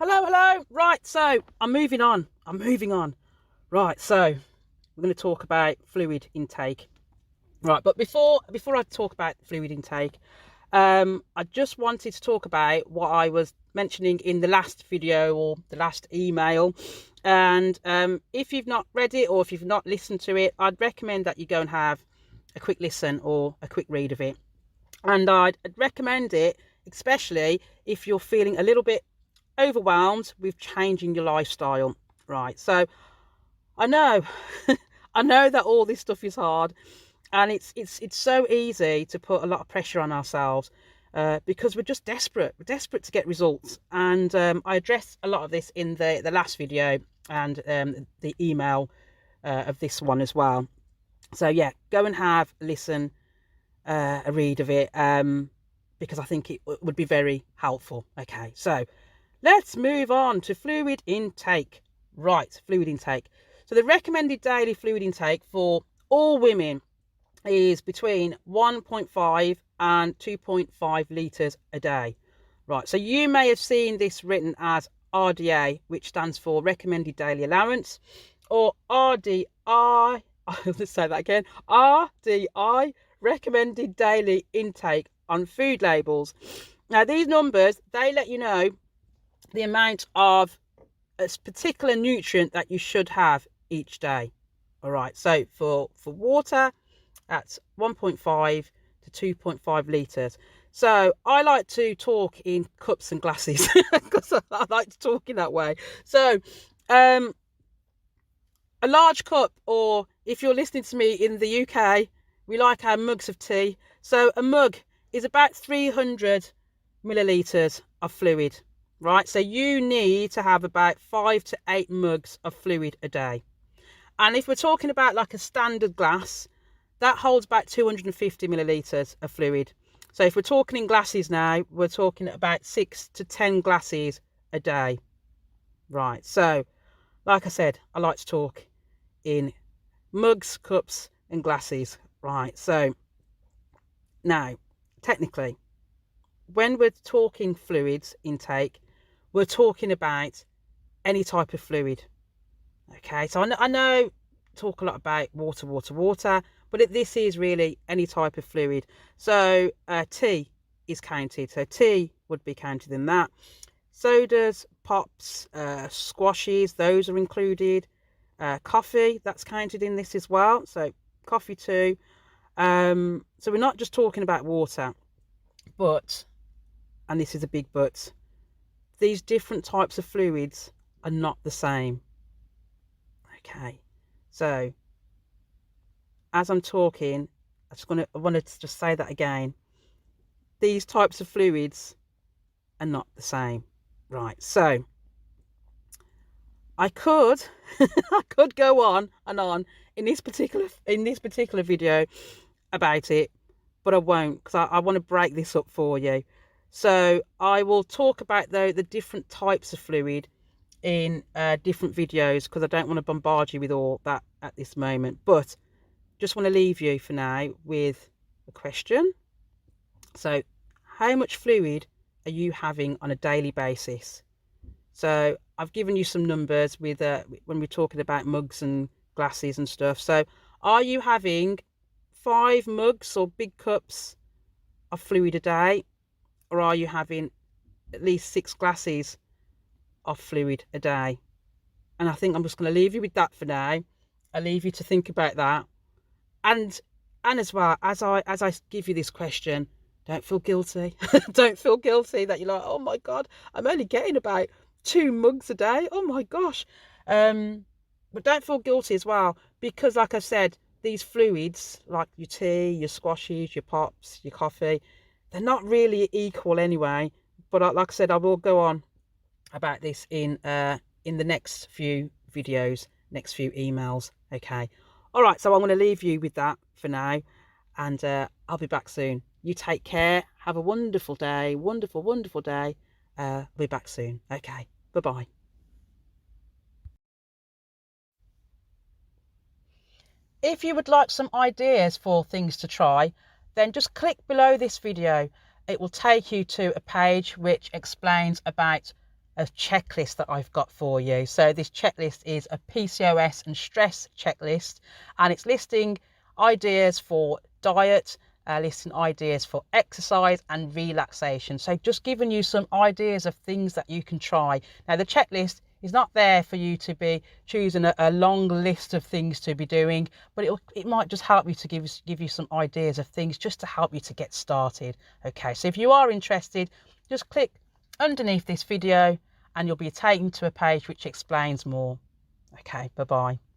Hello. Right, so I'm moving on. Right, so we're going to talk about fluid intake. Right, but before I talk about fluid intake, I just wanted to talk about what I was mentioning in the last video or the last email. And if you've not read it or if you've not listened to it, I'd recommend that you go and have a quick listen or a quick read of it. And I'd recommend it, especially if you're feeling a little bit overwhelmed with changing your lifestyle. Right, so I know I know that all this stuff is hard, and it's so easy to put a lot of pressure on ourselves because we're just we're desperate to get results. And I addressed a lot of this in the last video and the email of this one as well. So yeah, go and have a listen, a read of it, because I think it would be very helpful. Okay, so let's move on to fluid intake. Right, fluid intake. So the recommended daily fluid intake for all women is between 1.5 and 2.5 litres a day. Right, so you may have seen this written as RDA, which stands for Recommended Daily Allowance, or RDI, let's say that again, RDI, Recommended Daily Intake on food labels. Now, these numbers, they let you know the amount of a particular nutrient that you should have each day. All right, so for water, that's 1.5 to 2.5 litres. So I like to talk in cups and glasses because I like to talk in that way. So a large cup, or if you're listening to me in the UK, we like our mugs of tea. So a mug is about 300 millilitres of fluid. Right, so you need to have about 5 to 8 mugs of fluid a day. And if we're talking about like a standard glass, that holds about 250 millilitres of fluid. So if we're talking in glasses now, we're talking about 6 to 10 glasses a day. Right, so like I said, I like to talk in mugs, cups and glasses. Right, so now, technically, when we're talking fluids intake, we're talking about any type of fluid. Okay, so I know talk a lot about water, but this is really any type of fluid. So tea is counted. So tea would be counted in that. Sodas, pops, squashes, those are included. Coffee, that's counted in this as well. So coffee too. So we're not just talking about water, but, and this is a big but, these different types of fluids are not the same. Okay, so as I'm talking, I wanted to just say that again. These types of fluids are not the same. Right, so I could I could go on and on in this particular video about it, but I won't, because I want to break this up for you. So I will talk about the different types of fluid in different videos, because I don't want to bombard you with all that at this moment. But just want to leave you for now with a question. So how much fluid are you having on a daily basis? So I've given you some numbers with when we're talking about mugs and glasses and stuff. So are you having 5 mugs or big cups of fluid a day? Or are you having at least 6 glasses of fluid a day? And I think I'm just going to leave you with that for now. I'll leave you to think about that. And as well, as I give you this question, don't feel guilty. Don't feel guilty that you're like, oh my God, I'm only getting about 2 mugs a day. Oh my gosh. But don't feel guilty as well, because like I said, these fluids, like your tea, your squashes, your pops, your coffee, they're not really equal anyway. But like I said, I will go on about this in the next few videos, next few emails. Okay. All right. So I'm going to leave you with that for now, and I'll be back soon. You take care. Have a wonderful day. Wonderful day. I'll be back soon. Okay. Bye-bye. If you would like some ideas for things to try, then just click below this video. It will take you to a page which explains about a checklist that I've got for you. So this checklist is a PCOS and stress checklist, and it's listing ideas for diet, listing ideas for exercise and relaxation. So just giving you some ideas of things that you can try. Now the checklist is not there for you to be choosing a long list of things to be doing, but it might just help you to give you some ideas of things just to help you to get started. Okay, so if you are interested, just click underneath this video and you'll be taken to a page which explains more. Okay, bye bye.